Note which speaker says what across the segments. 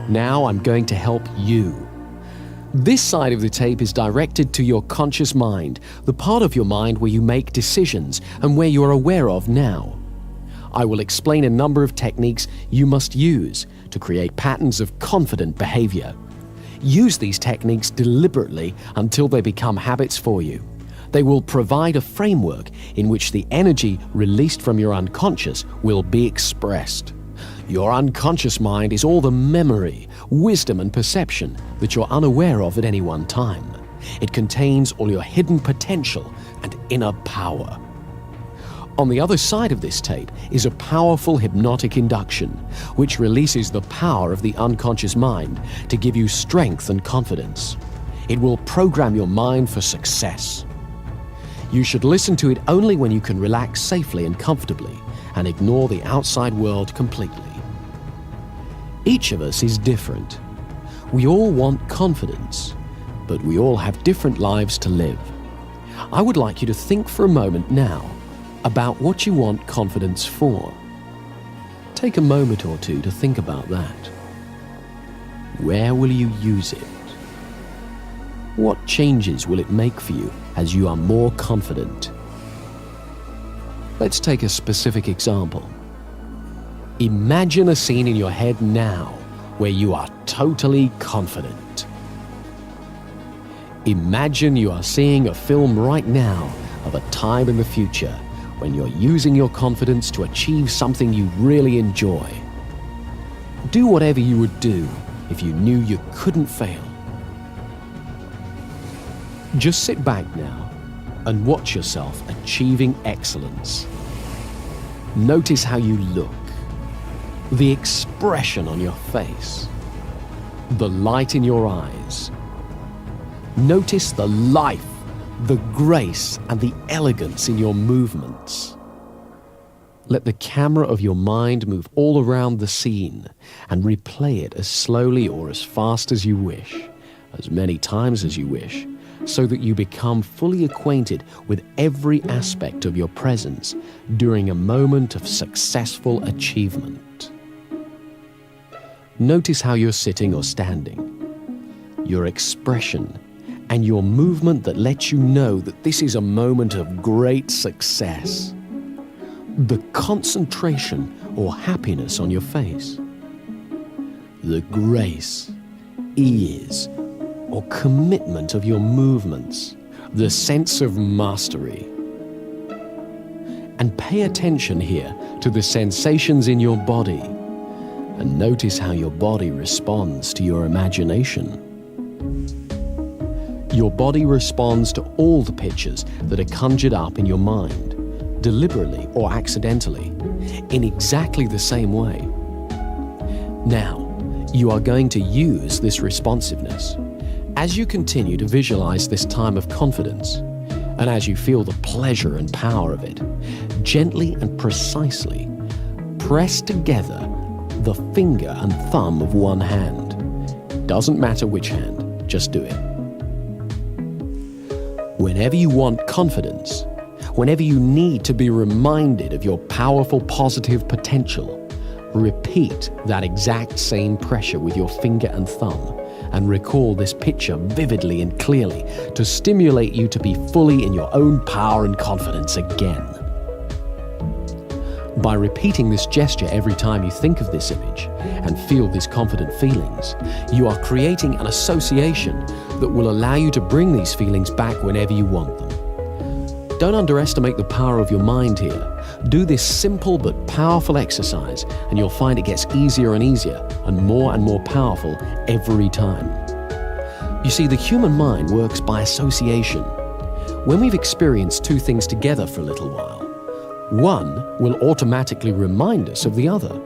Speaker 1: Now I'm going to help you. This side of the tape is directed to your conscious mind, the part of your mind where you make decisions and where you are aware of now. I will explain a number of techniques you must use to create patterns of confident behavior. Use these techniques deliberately until they become habits for you. They will provide a framework in which the energy released from your unconscious will be expressed. Your unconscious mind is all the memory, wisdom, and perception that you're unaware of at any one time. It contains all your hidden potential and inner power. On the other side of this tape is a powerful hypnotic induction, which releases the power of the unconscious mind to give you strength and confidence. It will program your mind for success. You should listen to it only when you can relax safely and comfortably and ignore the outside world completely. Each of us is different. We all want confidence, but we all have different lives to live. I would like you to think for a moment now about what you want confidence for. Take a moment or two to think about that. Where will you use it? What changes will it make for you as you are more confident? Let's take a specific example. Imagine a scene in your head now where you are totally confident. Imagine you are seeing a film right now of a time in the future when you're using your confidence to achieve something you really enjoy. Do whatever you would do if you knew you couldn't fail. Just sit back now and watch yourself achieving excellence. Notice how you look, the expression on your face, the light in your eyes. Notice the life, the grace, and the elegance in your movements. Let the camera of your mind move all around the scene and replay it as slowly or as fast as you wish, as many times as you wish, so that you become fully acquainted with every aspect of your presence during a moment of successful achievement. Notice how you're sitting or standing, your expression, and your movement that lets you know that this is a moment of great success. The concentration or happiness on your face, the grace, ease, or commitment of your movements, the sense of mastery. And pay attention here to the sensations in your body, and notice how your body responds to your imagination. Your body responds to all the pictures that are conjured up in your mind, deliberately or accidentally, in exactly the same way. Now, you are going to use this responsiveness. As you continue to visualize this time of confidence, and as you feel the pleasure and power of it, gently and precisely press together the finger and thumb of one hand. Doesn't matter which hand, just do it. Whenever you want confidence, whenever you need to be reminded of your powerful positive potential, repeat that exact same pressure with your finger and thumb, and recall this picture vividly and clearly to stimulate you to be fully in your own power and confidence again. By repeating this gesture every time you think of this image and feel these confident feelings, you are creating an association that will allow you to bring these feelings back whenever you want them. Don't underestimate the power of your mind here. Do this simple but powerful exercise and you'll find it gets easier and easier and more powerful every time. You see, the human mind works by association. When we've experienced two things together for a little while, one will automatically remind us of the other.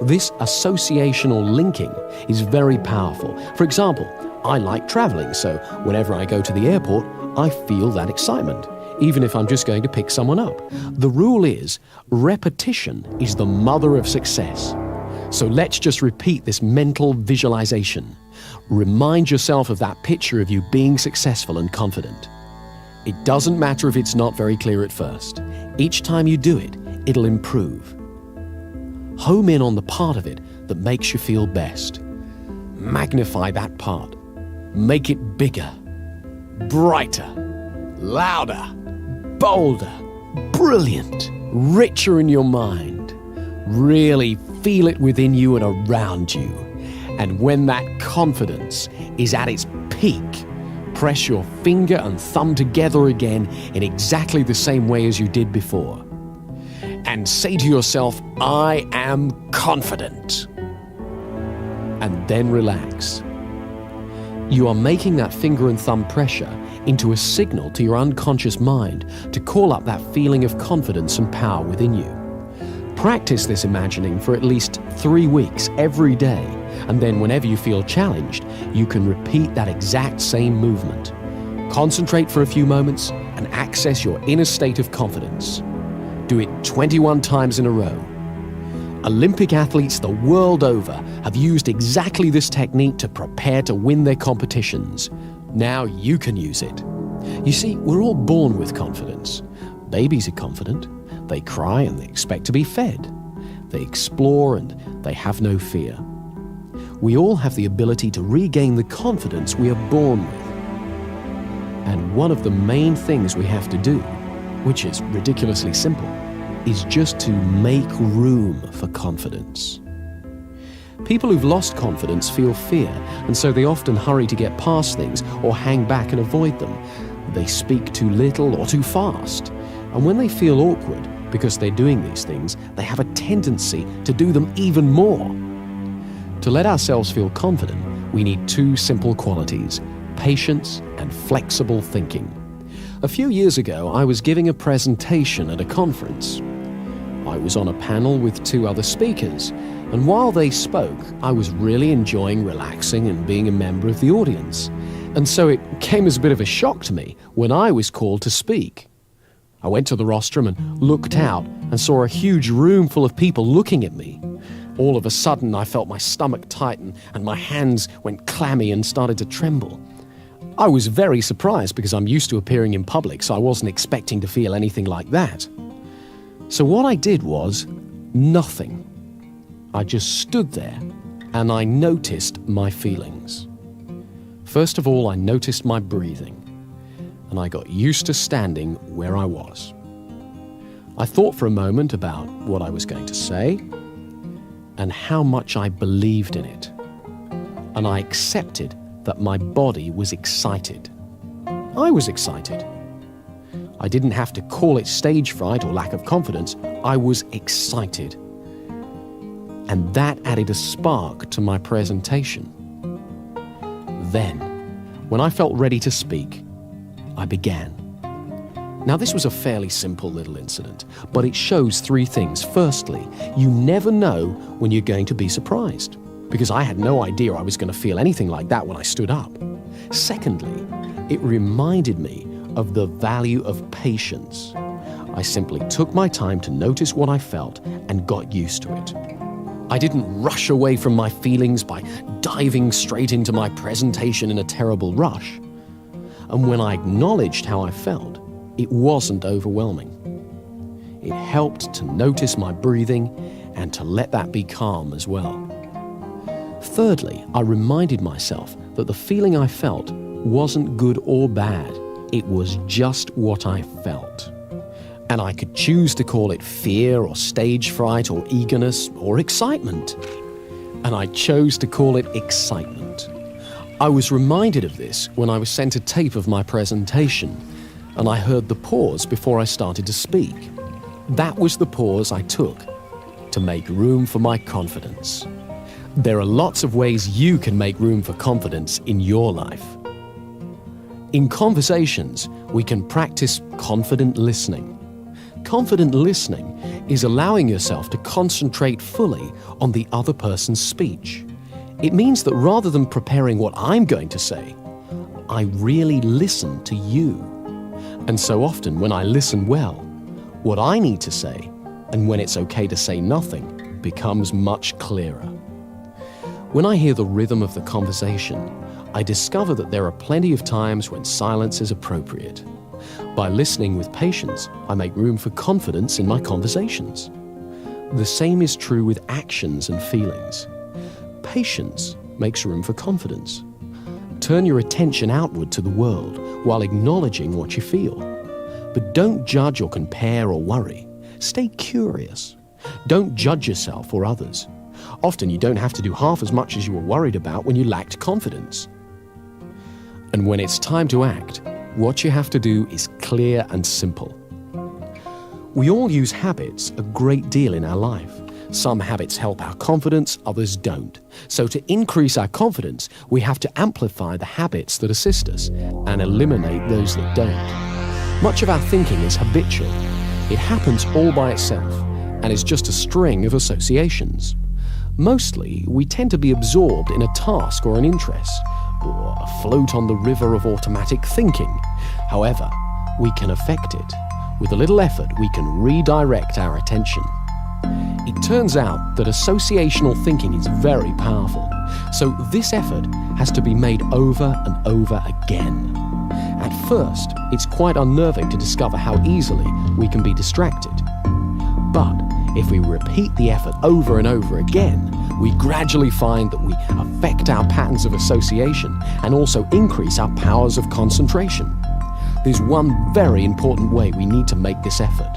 Speaker 1: This associational linking is very powerful. For example, I like traveling, so whenever I go to the airport, I feel that excitement, even if I'm just going to pick someone up. The rule is, repetition is the mother of success. So let's just repeat this mental visualization. Remind yourself of that picture of you being successful and confident. It doesn't matter if it's not very clear at first. Each time you do it, it'll improve. Home in on the part of it that makes you feel best. Magnify that part. Make it bigger, brighter, louder, bolder, brilliant, richer in your mind. Really feel it within you and around you. And when that confidence is at its peak, press your finger and thumb together again in exactly the same way as you did before. And say to yourself, I am confident. And then relax. You are making that finger and thumb pressure into a signal to your unconscious mind to call up that feeling of confidence and power within you. Practice this imagining for at least 3 weeks every day, and then whenever you feel challenged, you can repeat that exact same movement. Concentrate for a few moments and access your inner state of confidence. Do it 21 times in a row. Olympic athletes the world over have used exactly this technique to prepare to win their competitions. Now you can use it. You see, we're all born with confidence. Babies are confident. They cry and they expect to be fed. They explore and they have no fear. We all have the ability to regain the confidence we are born with. And one of the main things we have to do, which is ridiculously simple, is just to make room for confidence. People who've lost confidence feel fear, and so they often hurry to get past things or hang back and avoid them. They speak too little or too fast. And when they feel awkward because they're doing these things, they have a tendency to do them even more. To let ourselves feel confident, we need 2 simple qualities: patience and flexible thinking. A few years ago, I was giving a presentation at a conference. I was on a panel with 2 other speakers, and while they spoke, I was really enjoying relaxing and being a member of the audience. And so it came as a bit of a shock to me when I was called to speak. I went to the rostrum and looked out and saw a huge room full of people looking at me. All of a sudden, I felt my stomach tighten and my hands went clammy and started to tremble. I was very surprised because I'm used to appearing in public, so I wasn't expecting to feel anything like that. So what I did was nothing. I just stood there and I noticed my feelings. First of all, I noticed my breathing, and I got used to standing where I was. I thought for a moment about what I was going to say and how much I believed in it, and I accepted that my body was excited. I was excited. I didn't have to call it stage fright or lack of confidence. I was excited. And that added a spark to my presentation. Then, when I felt ready to speak, I began. Now, this was a fairly simple little incident, but it shows 3 things. Firstly, you never know when you're going to be surprised, because I had no idea I was going to feel anything like that when I stood up. Secondly, it reminded me of the value of patience. I simply took my time to notice what I felt and got used to it. I didn't rush away from my feelings by diving straight into my presentation in a terrible rush. And when I acknowledged how I felt, it wasn't overwhelming. It helped to notice my breathing and to let that be calm as well. Thirdly, I reminded myself that the feeling I felt wasn't good or bad. It was just what I felt. And I could choose to call it fear or stage fright or eagerness or excitement. And I chose to call it excitement. I was reminded of this when I was sent a tape of my presentation, and I heard the pause before I started to speak. That was the pause I took to make room for my confidence. There are lots of ways you can make room for confidence in your life. In conversations, we can practice confident listening. Confident listening is allowing yourself to concentrate fully on the other person's speech. It means that rather than preparing what I'm going to say, I really listen to you. And so often when I listen well, what I need to say, and when it's okay to say nothing, becomes much clearer. When I hear the rhythm of the conversation, I discover that there are plenty of times when silence is appropriate. By listening with patience, I make room for confidence in my conversations. The same is true with actions and feelings. Patience makes room for confidence. Turn your attention outward to the world while acknowledging what you feel. But don't judge or compare or worry. Stay curious. Don't judge yourself or others. Often you don't have to do half as much as you were worried about when you lacked confidence. And when it's time to act, what you have to do is clear and simple. We all use habits a great deal in our life. Some habits help our confidence, others don't. So to increase our confidence, we have to amplify the habits that assist us and eliminate those that don't. Much of our thinking is habitual. It happens all by itself and is just a string of associations. Mostly, we tend to be absorbed in a task or an interest, or afloat on the river of automatic thinking. However, we can affect it. With a little effort, we can redirect our attention. It turns out that associational thinking is very powerful, so this effort has to be made over and over again. At first, it's quite unnerving to discover how easily we can be distracted. But if we repeat the effort over and over again, we gradually find that we affect our patterns of association and also increase our powers of concentration. There's one very important way we need to make this effort.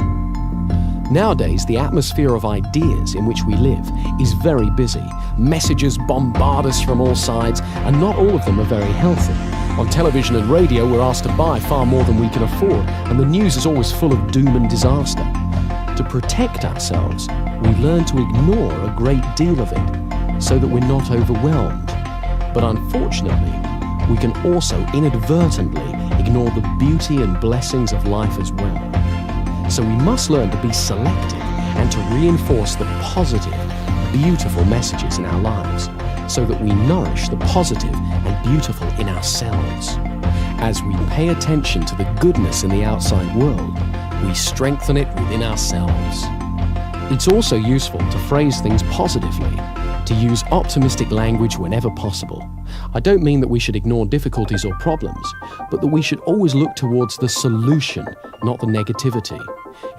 Speaker 1: Nowadays, the atmosphere of ideas in which we live is very busy. Messages bombard us from all sides, and not all of them are very healthy. On television and radio, we're asked to buy far more than we can afford, and the news is always full of doom and disaster. To protect ourselves, we learn to ignore a great deal of it so that we're not overwhelmed. But unfortunately, we can also inadvertently ignore the beauty and blessings of life as well. So we must learn to be selective and to reinforce the positive, beautiful messages in our lives so that we nourish the positive and beautiful in ourselves. As we pay attention to the goodness in the outside world, we strengthen it within ourselves. It's also useful to phrase things positively, to use optimistic language whenever possible. I don't mean that we should ignore difficulties or problems, but that we should always look towards the solution, not the negativity.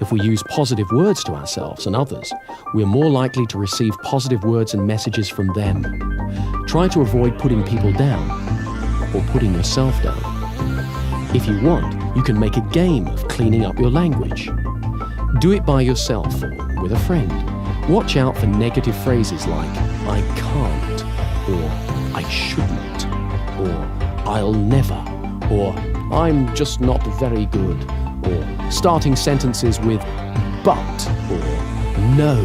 Speaker 1: If we use positive words to ourselves and others, we're more likely to receive positive words and messages from them. Try to avoid putting people down or putting yourself down. If you want, you can make a game of cleaning up your language. Do it by yourself or with a friend. Watch out for negative phrases like, I can't, or I shouldn't, or I'll never, or I'm just not very good, or starting sentences with but or no.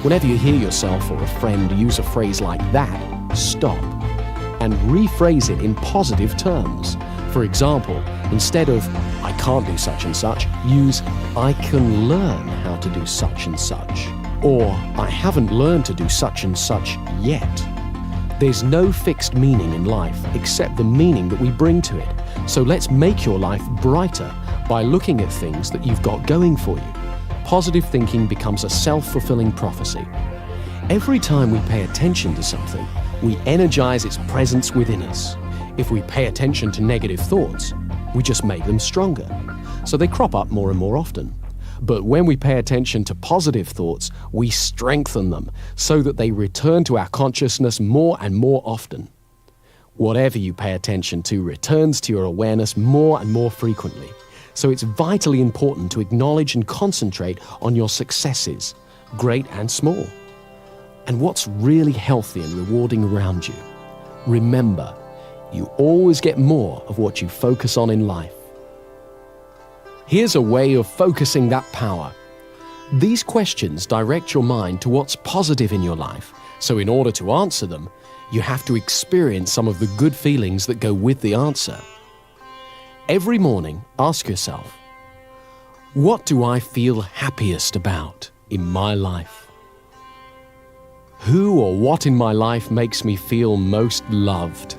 Speaker 1: Whenever you hear yourself or a friend use a phrase like that, stop and rephrase it in positive terms. For example, instead of I can't do such and such, use I can learn how to do such and such, or I haven't learned to do such and such yet. There's no fixed meaning in life except the meaning that we bring to it. So let's make your life brighter by looking at things that you've got going for you. Positive thinking becomes a self-fulfilling prophecy. Every time we pay attention to something, we energize its presence within us. If we pay attention to negative thoughts, we just make them stronger. So they crop up more and more often. But when we pay attention to positive thoughts, we strengthen them so that they return to our consciousness more and more often. Whatever you pay attention to returns to your awareness more and more frequently. So it's vitally important to acknowledge and concentrate on your successes, great and small, and what's really healthy and rewarding around you. Remember, you always get more of what you focus on in life. Here's a way of focusing that power. These questions direct your mind to what's positive in your life, so in order to answer them, you have to experience some of the good feelings that go with the answer. Every morning, ask yourself, what do I feel happiest about in my life? Who or what in my life makes me feel most loved?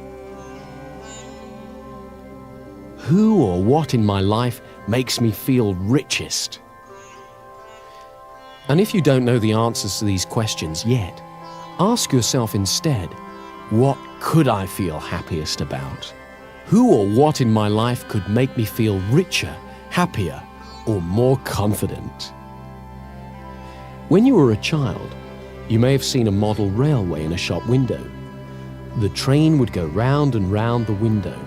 Speaker 1: Who or what in my life makes me feel richest? And if you don't know the answers to these questions yet, ask yourself instead, what could I feel happiest about? Who or what in my life could make me feel richer, happier, or more confident? When you were a child, you may have seen a model railway in a shop window. The train would go round and round the window,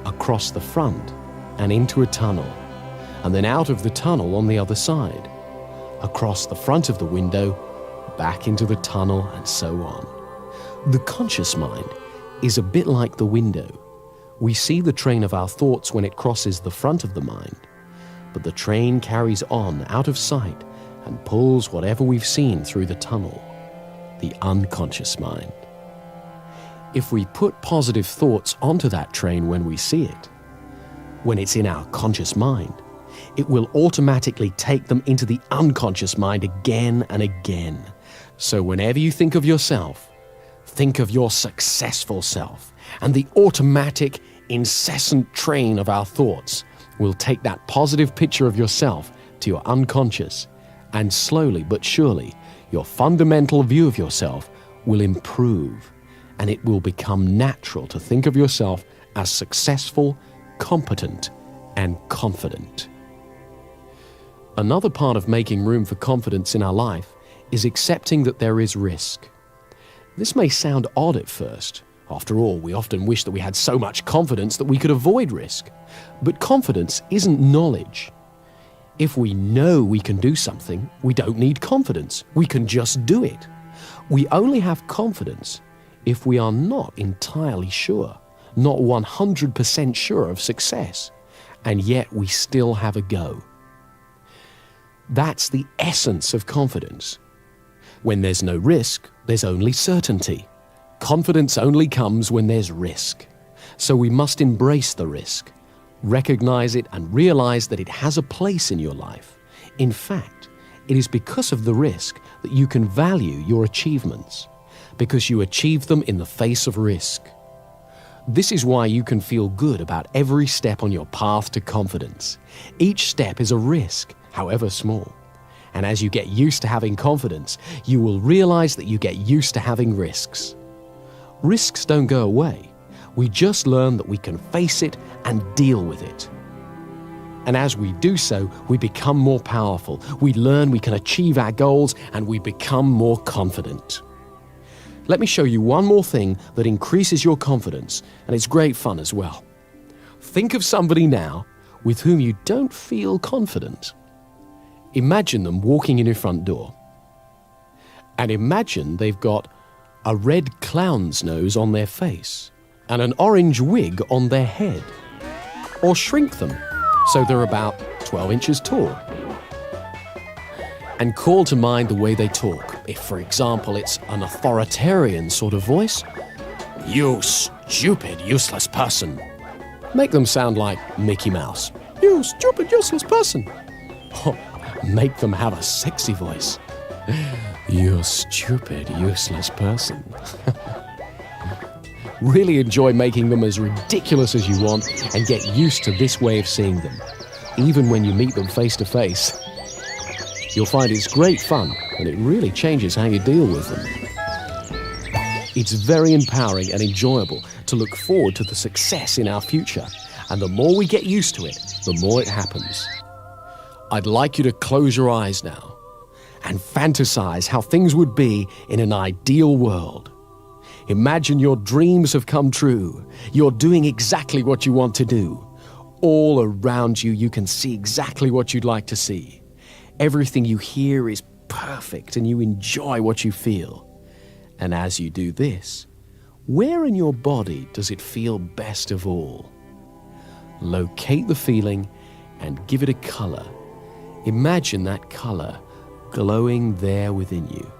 Speaker 1: across the front and into a tunnel, and then out of the tunnel on the other side, across the front of the window, back into the tunnel, and so on. The conscious mind is a bit like the window. We see the train of our thoughts when it crosses the front of the mind, but the train carries on out of sight and pulls whatever we've seen through the tunnel, the unconscious mind. If we put positive thoughts onto that train when we see it, when it's in our conscious mind, it will automatically take them into the unconscious mind again and again. So whenever you think of yourself, think of your successful self, and the automatic, incessant train of our thoughts will take that positive picture of yourself to your unconscious, and slowly but surely, your fundamental view of yourself will improve, and it will become natural to think of yourself as successful, competent, and confident. Another part of making room for confidence in our life is accepting that there is risk. This may sound odd at first. After all, we often wish that we had so much confidence that we could avoid risk. But confidence isn't knowledge. If we know we can do something, we don't need confidence. We can just do it. We only have confidence if we are not entirely sure, not 100% sure of success, and yet we still have a go. That's the essence of confidence. When there's no risk, there's only certainty. Confidence only comes when there's risk. So we must embrace the risk, recognize it, and realize that it has a place in your life. In fact, it is because of the risk that you can value your achievements, because you achieve them in the face of risk. This is why you can feel good about every step on your path to confidence. Each step is a risk, however small. And as you get used to having confidence, you will realize that you get used to having risks. Risks don't go away. We just learn that we can face it and deal with it. And as we do so, we become more powerful. We learn we can achieve our goals, and we become more confident. Let me show you one more thing that increases your confidence, and it's great fun as well. Think of somebody now with whom you don't feel confident. Imagine them walking in your front door. And imagine they've got a red clown's nose on their face and an orange wig on their head. Or shrink them so they're about 12 inches tall. And call to mind the way they talk. If, for example, it's an authoritarian sort of voice, "You stupid, useless person." Make them sound like Mickey Mouse. "You stupid, useless person." Make them have a sexy voice. "You stupid, useless person." Really enjoy making them as ridiculous as you want and get used to this way of seeing them, even when you meet them face to face. You'll find it's great fun, and it really changes how you deal with them. It's very empowering and enjoyable to look forward to the success in our future, and the more we get used to it, the more it happens. I'd like you to close your eyes now and fantasize how things would be in an ideal world. Imagine your dreams have come true. You're doing exactly what you want to do. All around you, you can see exactly what you'd like to see. Everything you hear is perfect, and you enjoy what you feel. And as you do this, where in your body does it feel best of all? Locate the feeling and give it a color. Imagine that color glowing there within you.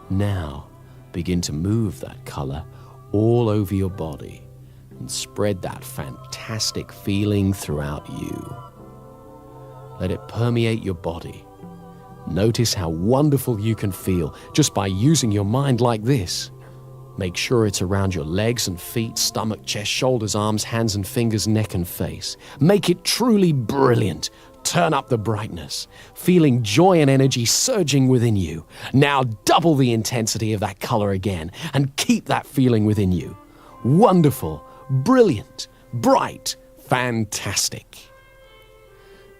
Speaker 1: Now, begin to move that color all over your body and spread that fantastic feeling throughout you. Let it permeate your body. Notice how wonderful you can feel just by using your mind like this. Make sure it's around your legs and feet, stomach, chest, shoulders, arms, hands and fingers, neck and face. Make it truly brilliant. Turn up the brightness, feeling joy and energy surging within you. Now double the intensity of that color again and keep that feeling within you. Wonderful, brilliant, bright, fantastic.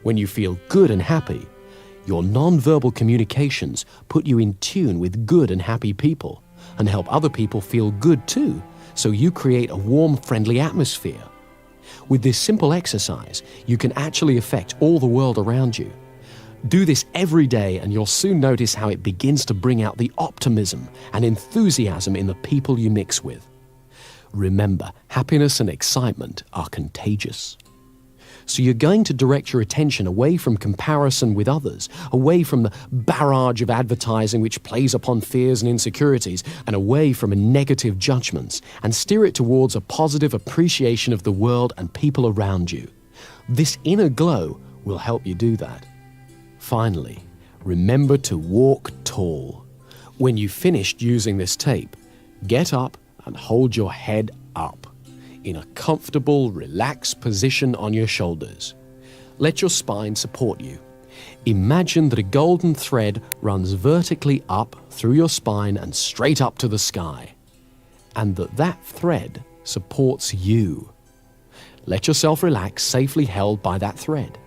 Speaker 1: When you feel good and happy, your non-verbal communications put you in tune with good and happy people. and help other people feel good too, so you create a warm, friendly atmosphere. With this simple exercise, you can actually affect all the world around you. Do this every day and you'll soon notice how it begins to bring out the optimism and enthusiasm in the people you mix with. Remember, happiness and excitement are contagious. So you're going to direct your attention away from comparison with others, away from the barrage of advertising which plays upon fears and insecurities, and away from negative judgments, and steer it towards a positive appreciation of the world and people around you. This inner glow will help you do that. Finally, remember to walk tall. When you've finished using this tape, get up and hold your head up in a comfortable, relaxed position on your shoulders. Let your spine support you. Imagine that a golden thread runs vertically up through your spine and straight up to the sky, and that thread supports you. Let yourself relax, safely held by that thread.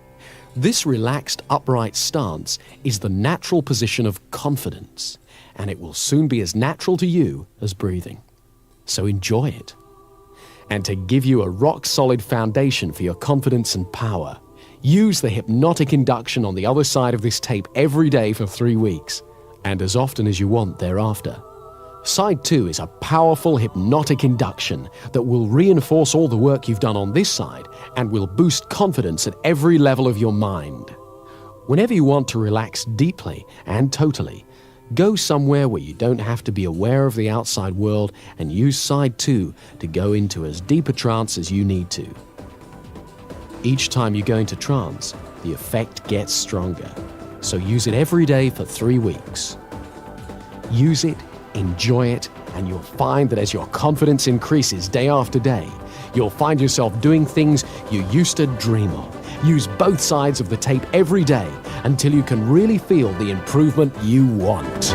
Speaker 1: This relaxed, upright stance is the natural position of confidence, and it will soon be as natural to you as breathing. So enjoy it. And to give you a rock-solid foundation for your confidence and power, use the hypnotic induction on the other side of this tape every day for 3 weeks, and as often as you want thereafter. Side 2 is a powerful hypnotic induction that will reinforce all the work you've done on this side and will boost confidence at every level of your mind. Whenever you want to relax deeply and totally, go somewhere where you don't have to be aware of the outside world and use Side 2 to go into as deep a trance as you need to. Each time you go into trance, the effect gets stronger. So use it every day for 3 weeks. Use it, enjoy it, and you'll find that as your confidence increases day after day, you'll find yourself doing things you used to dream of. Use both sides of the tape every day until you can really feel the improvement you want.